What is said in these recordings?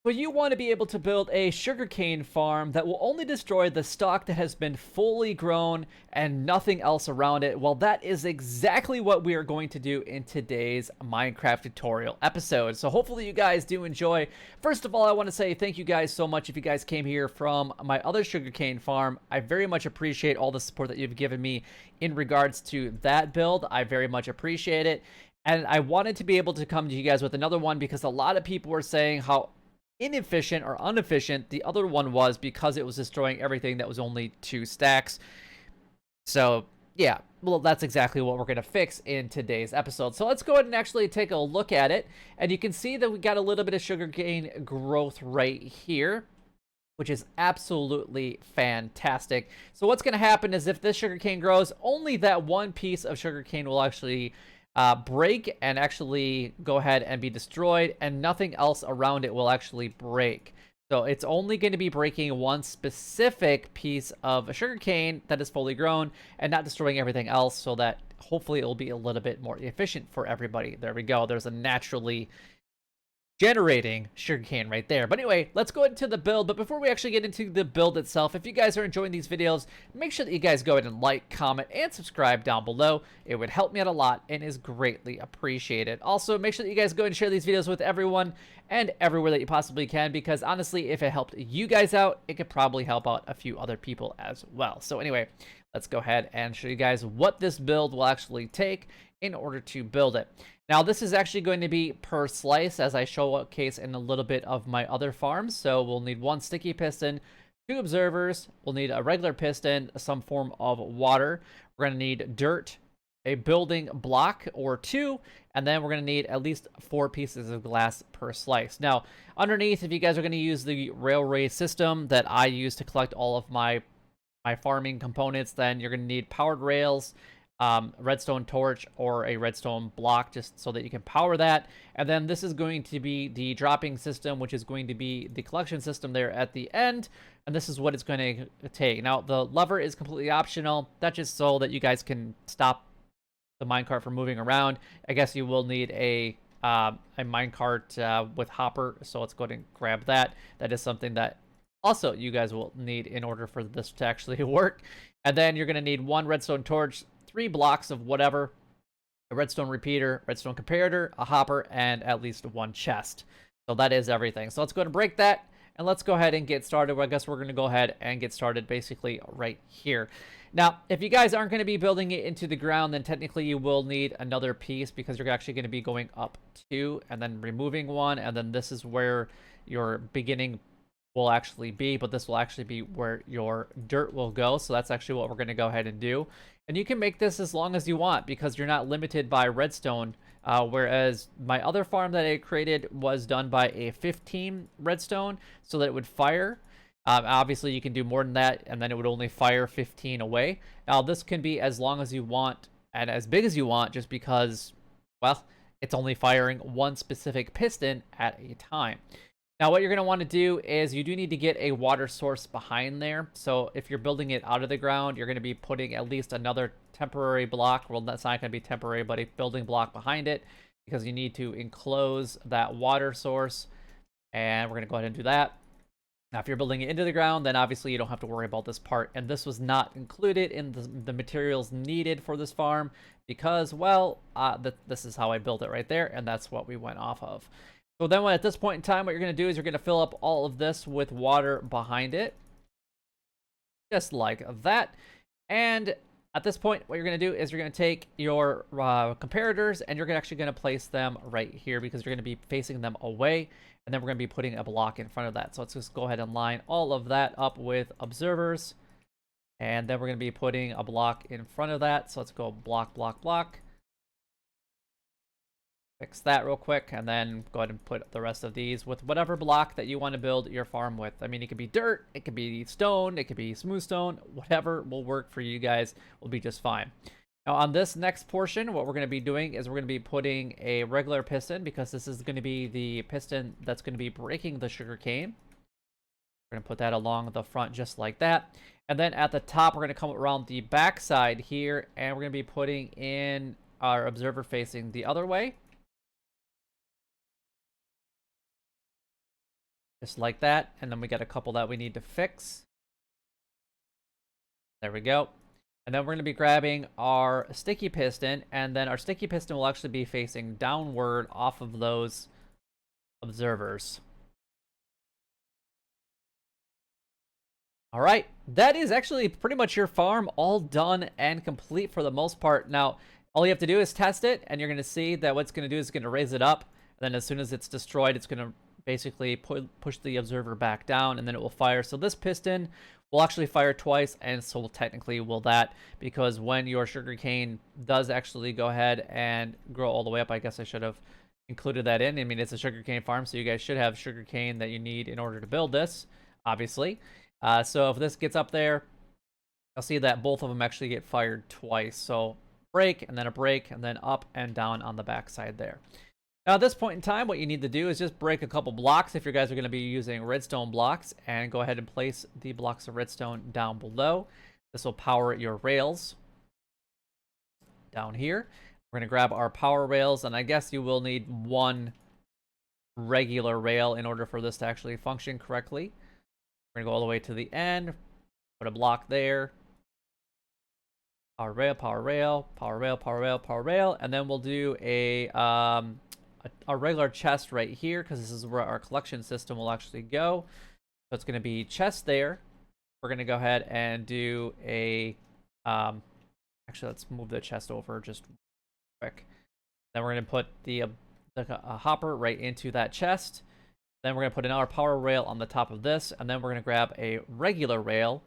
So you want to be able to build a sugarcane farm that will only destroy the stalk that has been fully grown and nothing else around it. Well, that is exactly what we are going to do in today's Minecraft tutorial episode. So hopefully you guys do enjoy. First of all, I want to say thank you guys so much if you guys came here from my other sugarcane farm. I very much appreciate all the support that you've given me in regards to that build. I very much appreciate it. And I wanted to be able to come to you guys with another one because a lot of people were saying how inefficient or inefficient the other one was because it was destroying everything that was only 2 stacks. So yeah, well, that's exactly what we're going to fix in today's episode. So let's go ahead and actually take a look at it, and you can see that we got a little bit of sugarcane growth right here, which is absolutely fantastic. So what's going to happen is if this sugarcane grows, only that one piece of sugarcane will actually break and actually go ahead and be destroyed, and nothing else around it will actually break. So it's only going to be breaking one specific piece of sugarcane that is fully grown and not destroying everything else, so that hopefully it will be a little bit more efficient for everybody. There we go. There's a naturally generating sugarcane right there. But anyway, let's go into the build. But before we actually get into the build itself, if you guys are enjoying these videos, make sure that you guys go ahead and like, comment, and subscribe down below. It would help me out a lot and is greatly appreciated. Also, make sure that you guys go ahead and share these videos with everyone and everywhere that you possibly can, because honestly, if it helped you guys out, it could probably help out a few other people as well. So anyway, let's go ahead and show you guys what this build will actually take in order to build it. Now, this is actually going to be per slice, as I showcase in a little bit of my other farms. So we'll need 1 sticky piston, 2 observers, we'll need a regular piston, some form of water, we're going to need dirt, a building block or 2, and then we're going to need at least 4 pieces of glass per slice. Now, underneath, if you guys are going to use the railway system that I use to collect all of my farming components, then you're going to need powered rails, redstone torch, or a redstone block, just so that you can power that. And then this is going to be the dropping system, which is going to be the collection system there at the end, and this is what it's going to take. Now, the lever is completely optional. That's just so that you guys can stop the minecart from moving around. I guess you will need a minecart with hopper, so let's go ahead and grab that. That is something that also you guys will need in order for this to actually work. And then you're going to need 1 redstone torch, 3 blocks of whatever, a redstone repeater, redstone comparator, a hopper, and at least 1 chest. So that is everything. So let's go ahead and break that, and let's go ahead and get started. Well, I guess we're going to go ahead and get started basically right here. Now, if you guys aren't going to be building it into the ground, then technically you will need another piece, because you're actually going to be going up 2 and then removing 1, and then this is where your beginning will actually be, but this will actually be where your dirt will go. So that's actually what we're going to go ahead and do. And you can make this as long as you want, because you're not limited by redstone, whereas my other farm that I created was done by a 15 redstone so that it would fire. Obviously you can do more than that, and then it would only fire 15 away. Now this can be as long as you want and as big as you want, just because, well, it's only firing 1 specific piston at a time. Now, what you're going to want to do is you do need to get a water source behind there. So if you're building it out of the ground, you're going to be putting at least another temporary block. Well, that's not going to be temporary, but a building block behind it, because you need to enclose that water source. And we're going to go ahead and do that. Now, if you're building it into the ground, then obviously you don't have to worry about this part. And this was not included in the materials needed for this farm because, well, this is how I built it right there. And that's what we went off of. So then at this point in time, what you're going to do is you're going to fill up all of this with water behind it. Just like that. And at this point, what you're going to do is you're going to take your comparators, and you're actually going to place them right here, because you're going to be facing them away. And then we're going to be putting a block in front of that. So let's just go ahead and line all of that up with observers. And then we're going to be putting a block in front of that. So let's go block, block, block. Fix that real quick, and then go ahead and put the rest of these with whatever block that you want to build your farm with. I mean, it could be dirt, it could be stone, it could be smooth stone, whatever will work for you guys will be just fine. Now, on this next portion, what we're going to be doing is we're going to be putting a regular piston, because this is going to be the piston that's going to be breaking the sugarcane. We're going to put that along the front just like that. And then at the top, we're going to come around the back side here, and we're going to be putting in our observer facing the other way. just like that. And then we got a couple that we need to fix. There we go. And then we're going to be grabbing our sticky piston, and then our sticky piston will actually be facing downward off of those observers. All right, that is actually pretty much your farm all done and complete for the most part. Now, all you have to do is test it, and you're going to see that what it's going to do is going to raise it up. And then as soon as it's destroyed, it's going to basically push the observer back down, and then it will fire. So this piston will actually fire twice, and so technically will that, because when your sugarcane does actually go ahead and grow all the way up, I guess I should have included that in. I mean, it's a sugarcane farm, so you guys should have sugarcane that you need in order to build this, obviously. So if this gets up there, I'll see that both of them actually get fired twice. So break, and then a break, and then up and down on the backside there. Now at this point in time, what you need to do is just break a couple blocks if you guys are going to be using redstone blocks, and go ahead and place the blocks of redstone down below. This will power your rails down here. We're going to grab our power rails, and I guess you will need one regular rail in order for this to actually function correctly. We're going to go all the way to the end, put a block there. Power rail, power rail, power rail, power rail, power rail, and then we'll do a regular chest right here, because this is where our collection system will actually go. So it's going to be chest there. We're going to go ahead and do a actually, let's move the chest over just quick. Then we're going to put the hopper right into that chest. Then we're going to put another power rail on the top of this, and then we're going to grab a regular rail,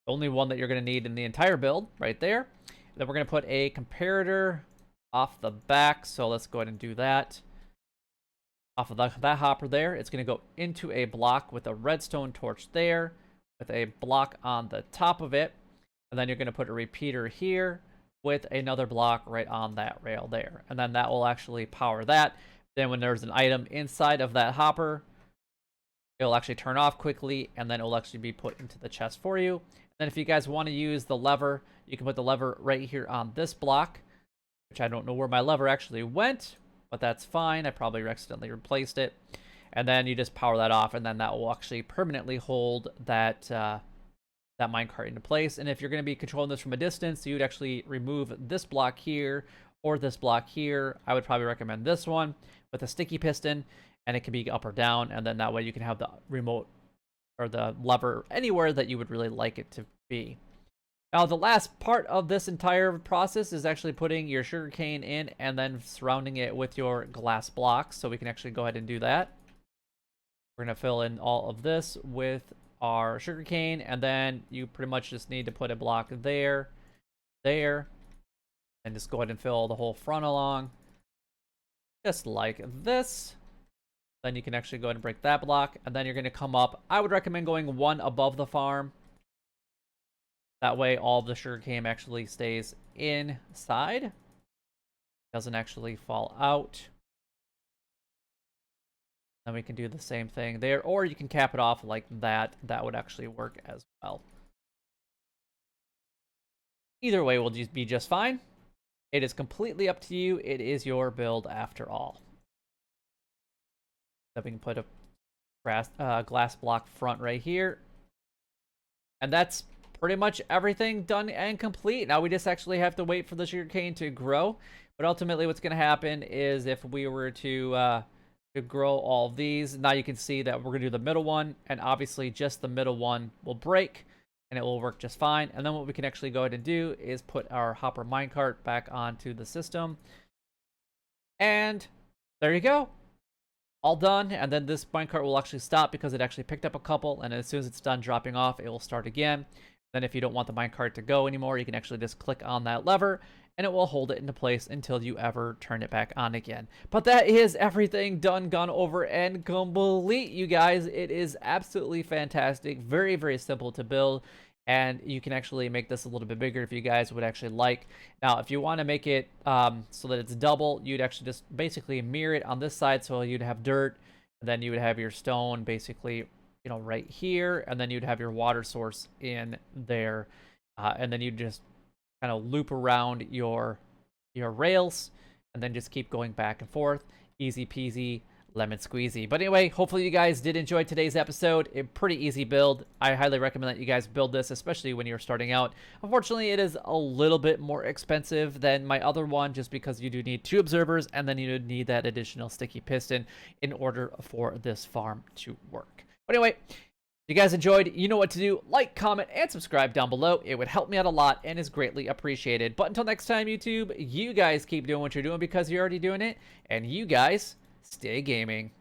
the only one that you're going to need in the entire build, right there. Then we're going to put a comparator off the back, so let's go ahead and do that. Off of that hopper there, it's going to go into a block with a redstone torch there, with a block on the top of it, and then you're going to put a repeater here with another block right on that rail there, and then that will actually power that. Then when there's an item inside of that hopper, it'll actually turn off quickly, and then it will actually be put into the chest for you. And then if you guys want to use the lever, you can put the lever right here on this block, which I don't know where my lever actually went, but that's fine. I probably accidentally replaced it. And then you just power that off, and then that will actually permanently hold that that minecart into place. And if you're going to be controlling this from a distance, you would actually remove this block here or this block here. I would probably recommend this one with a sticky piston, and it can be up or down, and then that way you can have the remote or the lever anywhere that you would really like it to be. Now the last part of this entire process is actually putting your sugarcane in and then surrounding it with your glass blocks, so we can actually go ahead and do that. We're going to fill in all of this with our sugarcane, and then you pretty much just need to put a block there, there, and just go ahead and fill the whole front along, just like this. Then you can actually go ahead and break that block, and then you're going to come up. I would recommend going one above the farm. That way all of the sugarcane actually stays inside. Doesn't actually fall out. Then we can do the same thing there, or you can cap it off like that. That would actually work as well. Either way will be just fine. It is completely up to you. It is your build after all. So we can put a glass block front right here. And that's pretty much everything done and complete. Now we just actually have to wait for the sugarcane to grow. But ultimately what's going to happen is if we were to grow all of these, now you can see that we're going to do the middle one. And obviously just the middle one will break, and it will work just fine. And then what we can actually go ahead and do is put our hopper minecart back onto the system. And there you go. All done. And then this minecart will actually stop because it actually picked up a couple. And as soon as it's done dropping off, it will start again. Then if you don't want the minecart to go anymore, you can actually just click on that lever, and it will hold it into place until you ever turn it back on again. But that is everything done, gone over, and complete, you guys. It is absolutely fantastic. Very, very simple to build. And you can actually make this a little bit bigger if you guys would actually like. Now, if you want to make it so that it's double, you'd actually just basically mirror it on this side. So you'd have dirt, and then you would have your stone basically, you know, right here. And then you'd have your water source in there. And then you'd just kind of loop around your rails, and then just keep going back and forth. Easy peasy, lemon squeezy. But anyway, hopefully you guys did enjoy today's episode. A pretty easy build. I highly recommend that you guys build this, especially when you're starting out. Unfortunately, it is a little bit more expensive than my other one, just because you do need 2 observers, and then you need that additional sticky piston in order for this farm to work. But anyway, if you guys enjoyed, you know what to do. Like, comment, and subscribe down below. It would help me out a lot and is greatly appreciated. But until next time, YouTube, you guys keep doing what you're doing because you're already doing it. And you guys stay gaming.